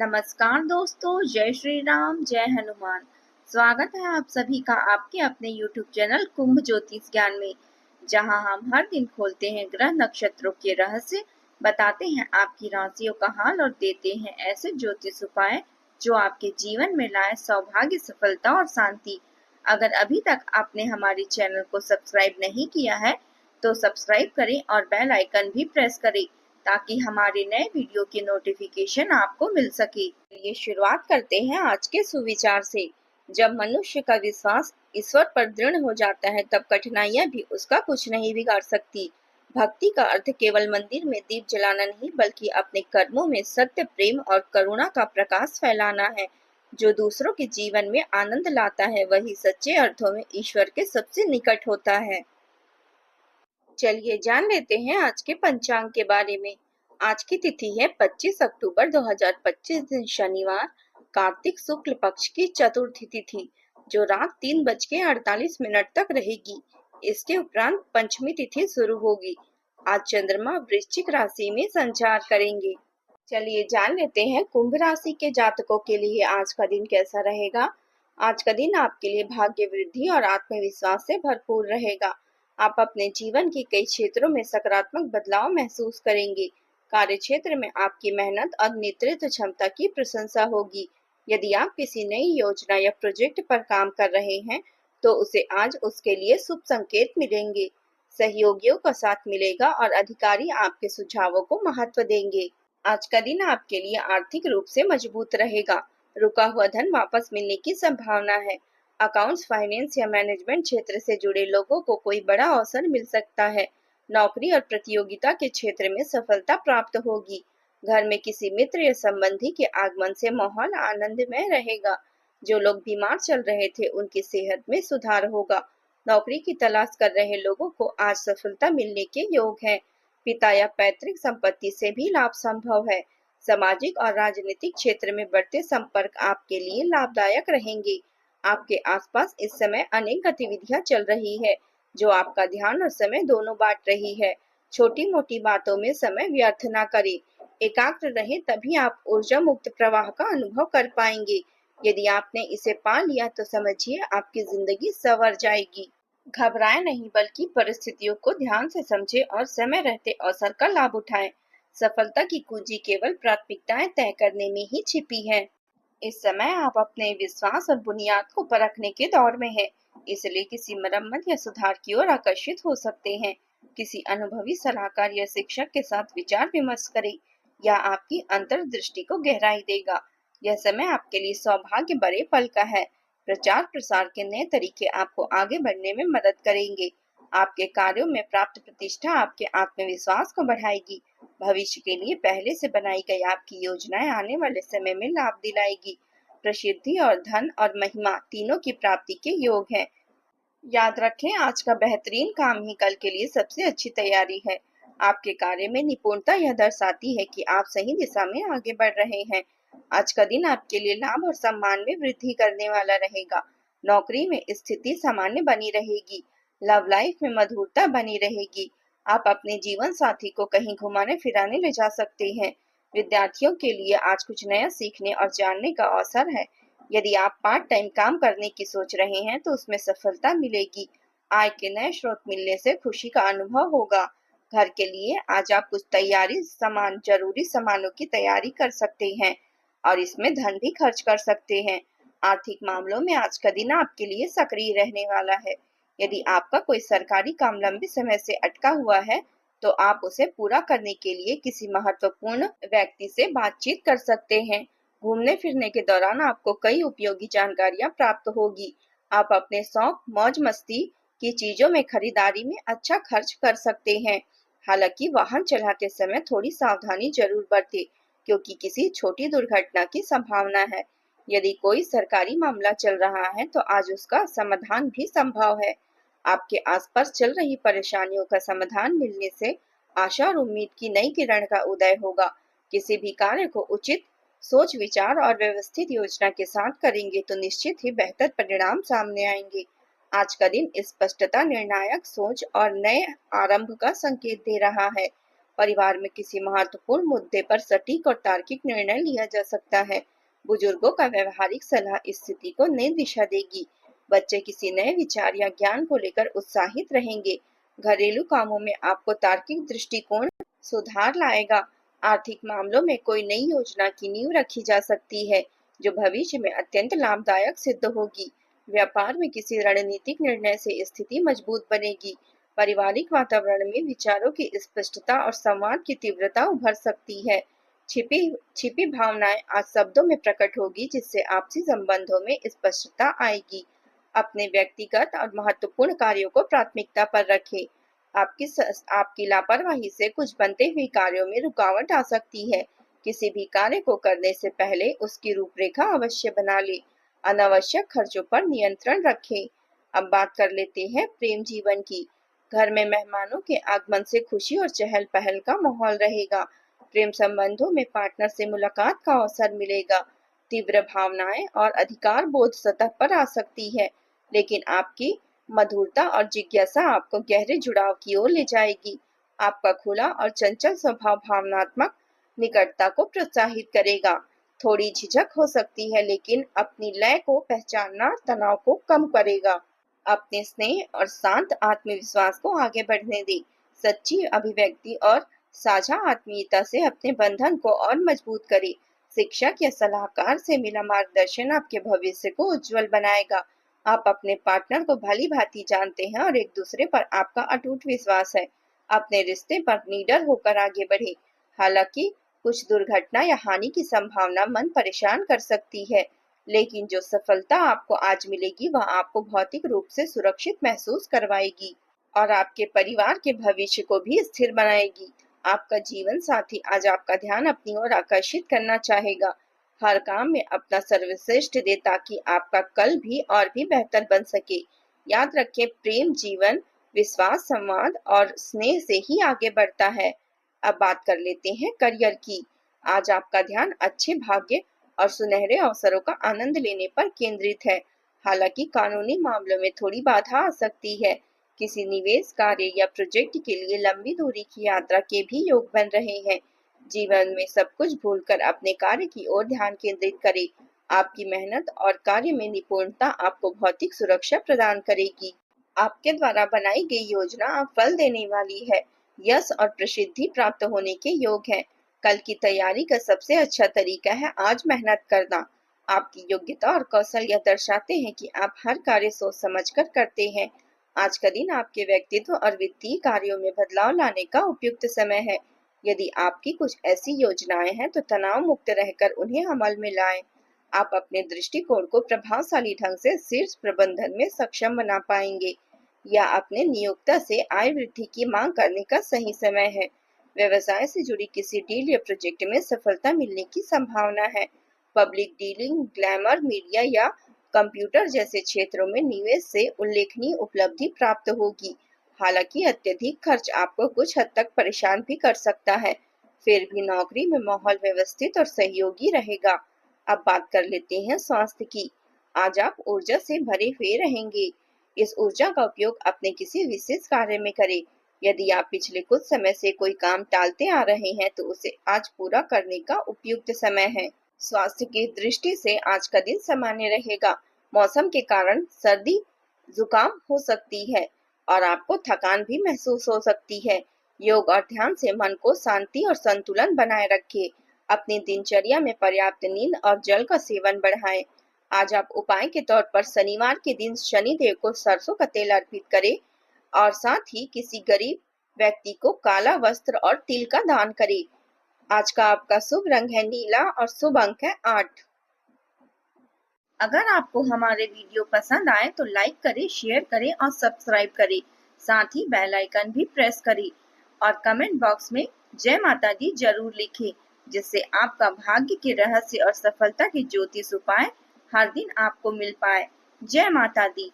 नमस्कार दोस्तों, जय श्री राम, जय हनुमान। स्वागत है आप सभी का आपके अपने YouTube चैनल कुंभ ज्योतिष ज्ञान में, जहां हम हर दिन खोलते हैं ग्रह नक्षत्रों के रहस्य, बताते हैं आपकी राशियों का हाल और देते हैं ऐसे ज्योतिष उपाय जो आपके जीवन में लाए सौभाग्य, सफलता और शांति। अगर अभी तक आपने हमारे चैनल को सब्सक्राइब नहीं किया है तो सब्सक्राइब करें और बेल आइकन भी प्रेस करें ताकि हमारे नए वीडियो की नोटिफिकेशन आपको मिल सके। ये शुरुआत करते हैं आज के सुविचार से। जब मनुष्य का विश्वास ईश्वर पर दृढ़ हो जाता है तब कठिनाइयां भी उसका कुछ नहीं बिगाड़ सकती। भक्ति का अर्थ केवल मंदिर में दीप जलाना नहीं बल्कि अपने कर्मों में सत्य, प्रेम और करुणा का प्रकाश फैलाना है। जो दूसरों के जीवन में आनंद लाता है वही सच्चे अर्थों में ईश्वर के सबसे निकट होता है। चलिए जान लेते हैं आज के पंचांग के बारे में। आज की तिथि है 25 अक्टूबर 2025 दिन शनिवार, कार्तिक शुक्ल पक्ष की चतुर्थी तिथि जो रात 3:48 तक रहेगी। इसके उपरांत पंचमी तिथि शुरू होगी। आज चंद्रमा वृश्चिक राशि में संचार करेंगे। चलिए जान लेते हैं कुंभ राशि के जातकों के लिए आज का दिन कैसा रहेगा। आज का दिन आपके लिए भाग्य वृद्धि और आत्मविश्वास से भरपूर रहेगा। आप अपने जीवन के कई क्षेत्रों में सकारात्मक बदलाव महसूस करेंगे। कार्य क्षेत्र में आपकी मेहनत और नेतृत्व क्षमता की प्रशंसा होगी। यदि आप किसी नई योजना या प्रोजेक्ट पर काम कर रहे हैं तो उसे आज उसके लिए शुभ संकेत मिलेंगे। सहयोगियों का साथ मिलेगा और अधिकारी आपके सुझावों को महत्व देंगे। आज का दिन आपके लिए आर्थिक रूप से मजबूत रहेगा। रुका हुआ धन वापस मिलने की संभावना है। अकाउंट्स, फाइनेंस या मैनेजमेंट क्षेत्र से जुड़े लोगों को कोई बड़ा अवसर मिल सकता है। नौकरी और प्रतियोगिता के क्षेत्र में सफलता प्राप्त होगी। घर में किसी मित्र या संबंधी के आगमन से माहौल आनंदमय रहेगा। जो लोग बीमार चल रहे थे उनकी सेहत में सुधार होगा। नौकरी की तलाश कर रहे लोगों को आज सफलता मिलने के योग है। पिता या पैतृक संपत्ति से भी लाभ संभव है। सामाजिक और राजनीतिक क्षेत्र में बढ़ते संपर्क आपके लिए लाभदायक रहेंगे। आपके आसपास इस समय अनेक गतिविधियां चल रही है जो आपका ध्यान और समय दोनों बांट रही है। छोटी मोटी बातों में समय व्यर्थ ना करें। एकाग्र रहें, तभी आप ऊर्जा मुक्त प्रवाह का अनुभव कर पाएंगे। यदि आपने इसे पा लिया तो समझिए आपकी जिंदगी संवर जाएगी। घबराएं नहीं बल्कि परिस्थितियों को ध्यान से समझें और समय रहते अवसर का लाभ उठाएं। सफलता की कुंजी केवल प्राथमिकताएं तय करने में ही छिपी है। इस समय आप अपने विश्वास और बुनियाद को परखने के दौर में हैं, इसलिए किसी मरम्मत या सुधार की ओर आकर्षित हो सकते हैं। किसी अनुभवी सलाहकार या शिक्षक के साथ विचार विमर्श करें, यह आपकी अंतर्दृष्टि को गहराई देगा। यह समय आपके लिए सौभाग्य भरे पल का है। प्रचार प्रसार के नए तरीके आपको आगे बढ़ने में मदद करेंगे। आपके कार्यों में प्राप्त प्रतिष्ठा आपके आत्मविश्वास को बढ़ाएगी। भविष्य के लिए पहले से बनाई गई आपकी योजनाएं आने वाले समय में लाभ दिलाएगी। प्रसिद्धि और धन और महिमा तीनों की प्राप्ति के योग है। याद रखें, आज का बेहतरीन काम ही कल के लिए सबसे अच्छी तैयारी है। आपके कार्य में निपुणता यह दर्शाती है कि आप सही दिशा में आगे बढ़ रहे हैं। आज का दिन आपके लिए लाभ और सम्मान में वृद्धि करने वाला रहेगा। नौकरी में स्थिति सामान्य बनी रहेगी। लव लाइफ में मधुरता बनी रहेगी। आप अपने जीवन साथी को कहीं घुमाने फिराने ले जा सकते हैं। विद्यार्थियों के लिए आज कुछ नया सीखने और जानने का अवसर है। यदि आप पार्ट टाइम काम करने की सोच रहे हैं तो उसमें सफलता मिलेगी। आय के नए स्रोत मिलने से खुशी का अनुभव होगा। घर के लिए आज आप कुछ जरूरी सामानों की तैयारी कर सकते हैं और इसमें धन भी खर्च कर सकते हैं। आर्थिक मामलों में आज का दिन आपके लिए सक्रिय रहने वाला है। यदि आपका कोई सरकारी काम लंबे समय से अटका हुआ है तो आप उसे पूरा करने के लिए किसी महत्वपूर्ण व्यक्ति से बातचीत कर सकते हैं। घूमने फिरने के दौरान आपको कई उपयोगी जानकारियां प्राप्त होगी। आप अपने शौक, मौज मस्ती की चीजों में खरीदारी में अच्छा खर्च कर सकते हैं। हालांकि वाहन चलाते समय थोड़ी सावधानी जरूर बरतें क्योंकि किसी छोटी दुर्घटना की संभावना है। यदि कोई सरकारी मामला चल रहा है तो आज उसका समाधान भी संभव है। आपके आसपास चल रही परेशानियों का समाधान मिलने से आशा और उम्मीद की नई किरण का उदय होगा। किसी भी कार्य को उचित सोच विचार और व्यवस्थित योजना के साथ करेंगे तो निश्चित ही बेहतर परिणाम सामने आएंगे। आज का दिन स्पष्टता, निर्णायक सोच और नए आरंभ का संकेत दे रहा है। परिवार में किसी महत्वपूर्ण मुद्दे पर सटीक और तार्किक निर्णय लिया जा सकता है। बुजुर्गों का व्यवहारिक सलाह स्थिति को नई दिशा देगी। बच्चे किसी नए विचार या ज्ञान को लेकर उत्साहित रहेंगे। घरेलू कामों में आपको तार्किक दृष्टिकोण सुधार लाएगा। आर्थिक मामलों में कोई नई योजना की नींव रखी जा सकती है, जो भविष्य में अत्यंत लाभदायक सिद्ध होगी। व्यापार में किसी रणनीतिक निर्णय से स्थिति मजबूत बनेगी। पारिवारिक वातावरण में विचारों की स्पष्टता और संवाद की तीव्रता उभर सकती है। छिपी छिपी भावनाएं आज शब्दों में प्रकट होगी, जिससे आपसी संबंधों में स्पष्टता आएगी। अपने व्यक्तिगत और महत्वपूर्ण कार्यों को प्राथमिकता पर रखें। आपकी लापरवाही से कुछ बनते हुए कार्यों में रुकावट आ सकती है। किसी भी कार्य को करने से पहले उसकी रूपरेखा अवश्य बना ले। अनावश्यक खर्चों पर नियंत्रण रखें। अब बात कर लेते हैं प्रेम जीवन की। घर में मेहमानों के आगमन से खुशी और चहल पहल का माहौल रहेगा। प्रेम संबंधों में पार्टनर से मुलाकात का अवसर मिलेगा। तीव्र भावनाएं और अधिकार बोध सतह पर आ सकती है, लेकिन आपकी मधुरता और जिज्ञासा आपको गहरे जुड़ाव की ओर ले जाएगी। आपका खुला और चंचल स्वभाव भावनात्मक निकटता को प्रोत्साहित करेगा। थोड़ी झिझक हो सकती है, लेकिन अपनी लय को पहचानना तनाव को कम करेगा। अपने स्नेह और शांत आत्मविश्वास को आगे बढ़ने दें। सच्ची अभिव्यक्ति और साझा आत्मीयता से अपने बंधन को और मजबूत करें। शिक्षक या सलाहकार से मिला मार्गदर्शन आपके भविष्य को उज्जवल बनाएगा। आप अपने पार्टनर को भली भांति जानते हैं और एक दूसरे पर आपका अटूट विश्वास है। अपने रिश्ते पर निडर होकर आगे बढ़े। हालांकि कुछ दुर्घटना या हानि की संभावना मन परेशान कर सकती है, लेकिन जो सफलता आपको आज मिलेगी वह आपको भौतिक रूप से सुरक्षित महसूस करवाएगी और आपके परिवार के भविष्य को भी स्थिर बनाएगी। आपका जीवन साथी आज आपका ध्यान अपनी ओर आकर्षित करना चाहेगा। हर काम में अपना सर्वश्रेष्ठ दे ताकि आपका कल भी और भी बेहतर बन सके। याद रखें, प्रेम जीवन विश्वास, संवाद और स्नेह से ही आगे बढ़ता है। अब बात कर लेते हैं करियर की। आज आपका ध्यान अच्छे भाग्य और सुनहरे अवसरों का आनंद लेने पर केंद्रित है। हालांकि कानूनी मामलों में थोड़ी बाधा आ सकती है। किसी निवेश कार्य या प्रोजेक्ट के लिए लंबी दूरी की यात्रा के भी योग बन रहे हैं। जीवन में सब कुछ भूलकर अपने कार्य की ओर ध्यान केंद्रित करें। आपकी मेहनत और कार्य में निपुणता आपको भौतिक सुरक्षा प्रदान करेगी। आपके द्वारा बनाई गई योजना अब फल देने वाली है। यश और प्रसिद्धि प्राप्त होने के योग है। कल की तैयारी का सबसे अच्छा तरीका है आज मेहनत करना। आपकी योग्यता और कौशल यह दर्शाते हैं कि आप हर कार्य सोच समझकर करते हैं। आज का दिन आपके व्यक्तित्व और वित्तीय कार्यों में बदलाव लाने का उपयुक्त समय है। यदि आपकी कुछ ऐसी योजनाएं हैं तो तनाव मुक्त रहकर उन्हें अमल में लाएं। आप अपने दृष्टिकोण को प्रभावशाली ढंग से शीर्ष प्रबंधन में सक्षम बना पाएंगे। या अपने नियोक्ता से आय वृद्धि की मांग करने का सही समय है। व्यवसाय से जुड़ी किसी डील या प्रोजेक्ट में सफलता मिलने की संभावना है। पब्लिक डीलिंग, ग्लैमर, मीडिया या कंप्यूटर जैसे क्षेत्रों में निवेश से उल्लेखनीय उपलब्धि प्राप्त होगी। हालांकि अत्यधिक खर्च आपको कुछ हद तक परेशान भी कर सकता है, फिर भी नौकरी में माहौल व्यवस्थित और सहयोगी रहेगा। अब बात कर लेते हैं स्वास्थ्य की। आज आप ऊर्जा से भरे हुए रहेंगे। इस ऊर्जा का उपयोग अपने किसी विशेष कार्य में करें। यदि आप पिछले कुछ समय से कोई काम टालते आ रहे हैं तो उसे आज पूरा करने का उपयुक्त समय है। स्वास्थ्य की दृष्टि से आज का दिन सामान्य रहेगा। मौसम के कारण सर्दी जुकाम हो सकती है और आपको थकान भी महसूस हो सकती है। योग और ध्यान से मन को शांति और संतुलन बनाए रखें। अपनी दिनचर्या में पर्याप्त नींद और जल का सेवन बढ़ाएं। आज आप उपाय के तौर पर शनिवार के दिन शनि देव को सरसों का तेल अर्पित करें और साथ ही किसी गरीब व्यक्ति को काला वस्त्र और तिल का दान करें। आज का आपका शुभ रंग है नीला और शुभ अंक है 8। अगर आपको हमारे वीडियो पसंद आए तो लाइक करें, शेयर करें और सब्सक्राइब करें। साथ ही बेल आइकन भी प्रेस करें और कमेंट बॉक्स में जय माता दी जरूर लिखें, जिससे आपका भाग्य के रहस्य और सफलता के ज्योतिष उपाय हर दिन आपको मिल पाए। जय माता दी।